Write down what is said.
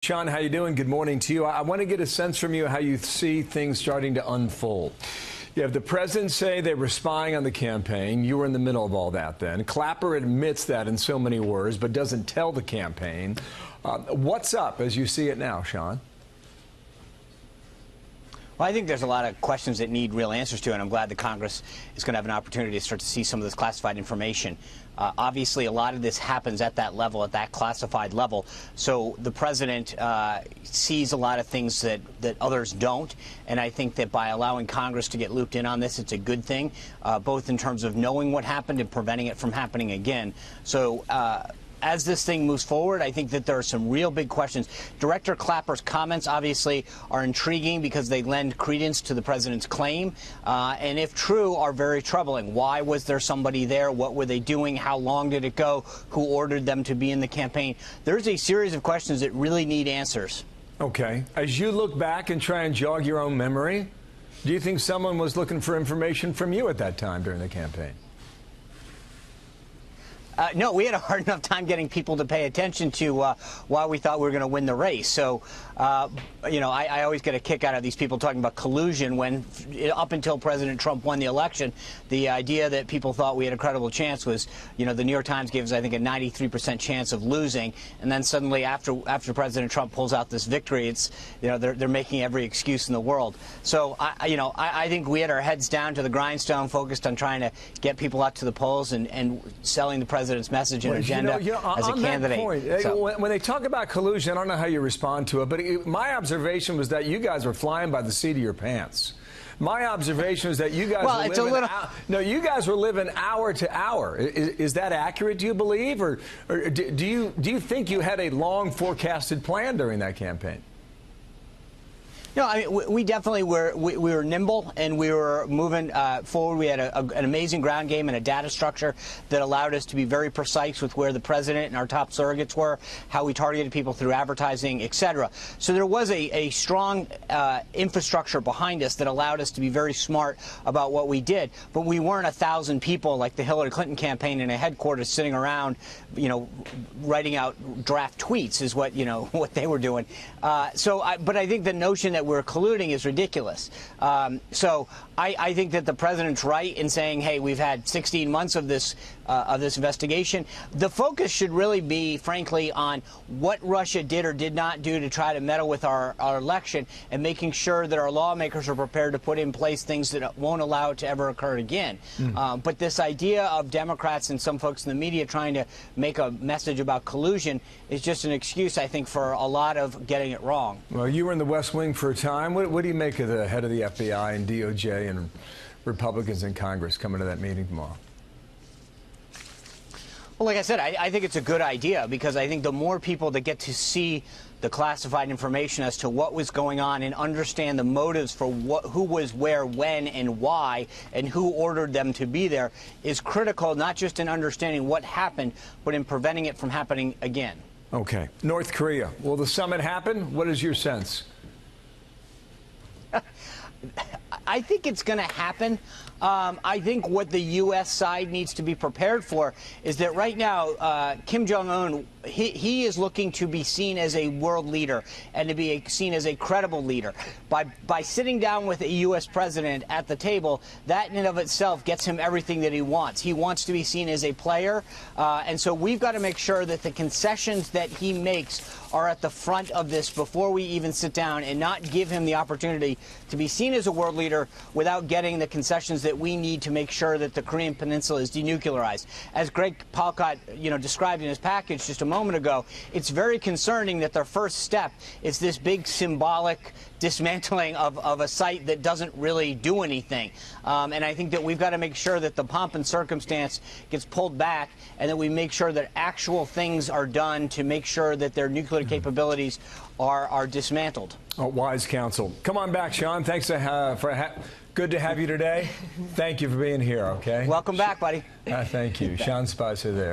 Sean, how you doing? Good morning to you. I want to get a sense from you how you see things starting to unfold. You have the president say they were spying on the campaign. You were in the middle of all that then. Clapper admits that in so many words, but doesn't tell the campaign. What's up as you see it now, Sean? Well, I think there's a lot of questions that need real answers to, and I'm glad that Congress is going to have an opportunity to start to see some of this classified information. Obviously, a lot of this happens at that level, at that classified level. So the president sees a lot of things that others don't, and I think that by allowing Congress to get looped in on this, it's a good thing, both in terms of knowing what happened and preventing it from happening again. So as this thing moves forward, I think that there are some real big questions. Director Clapper's comments obviously are intriguing because they lend credence to the president's claim, and if true, are very troubling. Why was there somebody there? What were they doing? How long did it go? Who ordered them to be in the campaign? There's a series of questions that really need answers. Okay. As you look back and try and jog your own memory, do you think someone was looking for information from you at that time during the campaign? No, we had a hard enough time getting people to pay attention to why we thought we were going to win the race. So, you know, I always get a kick out of these people talking about collusion when, up until President Trump won the election, the idea that people thought we had a credible chance was, you know, the New York Times gives, I think, a 93% chance of losing. And then suddenly, after President Trump pulls out this victory, it's, you know, they're making every excuse in the world. So, I think we had our heads down to the grindstone, focused on trying to get people out to the polls and selling the president's message and agenda as a candidate. On that point, when they talk about collusion, I don't know how you respond to it, but my observation was that you guys were flying by the seat of your pants. My observation was that you guys you guys were living hour to hour. Is that accurate, do you believe? Or do you think you had a long forecasted plan during that campaign? No, I mean, we definitely were. We were nimble and we were moving forward. We had an amazing ground game and a data structure that allowed us to be very precise with where the president and our top surrogates were, how we targeted people through advertising, et cetera. So there was a strong infrastructure behind us that allowed us to be very smart about what we did. But we weren't 1,000 people like the Hillary Clinton campaign in a headquarters sitting around, you know, writing out draft tweets is what, you know, what they were doing. But I think the notion that we're colluding is ridiculous. So I think that the president's right in saying, hey, we've had 16 months of this investigation. The focus should really be, frankly, on what Russia did or did not do to try to meddle with our election and making sure that our lawmakers are prepared to put in place things that won't allow it to ever occur again. But this idea of Democrats and some folks in the media trying to make a message about collusion is just an excuse, I think, for a lot of getting it wrong. Well, you were in the West Wing for a time. What do you make of the head of the FBI and DOJ and Republicans in Congress coming to that meeting tomorrow? Well, like I said, I think it's a good idea because I think the more people that get to see the classified information as to what was going on and understand the motives for who was where, when, and why, and who ordered them to be there is critical, not just in understanding what happened, but in preventing it from happening again. Okay. North Korea. Will the summit happen? What is your sense? I think it's going to happen. I think what the U.S. side needs to be prepared for is that right now, Kim Jong-un, he is looking to be seen as a world leader and to be seen as a credible leader. By sitting down with a U.S. president at the table, that in and of itself gets him everything that he wants. He wants to be seen as a player, and so we've got to make sure that the concessions that he makes are at the front of this before we even sit down and not give him the opportunity to be seen as a world leader without getting the concessions that we need to make sure that the Korean Peninsula is denuclearized. As Greg Palcott, you know, described in his package just a moment ago, it's very concerning that their first step is this big symbolic dismantling of a site that doesn't really do anything. And I think that we've got to make sure that the pomp and circumstance gets pulled back and that we make sure that actual things are done to make sure that their nuclear capabilities are dismantled. Oh, wise counsel. Come on back, Sean. Thanks good to have you today. Thank you for being here, okay? Welcome back, buddy. Thank you. Sean Spicer there.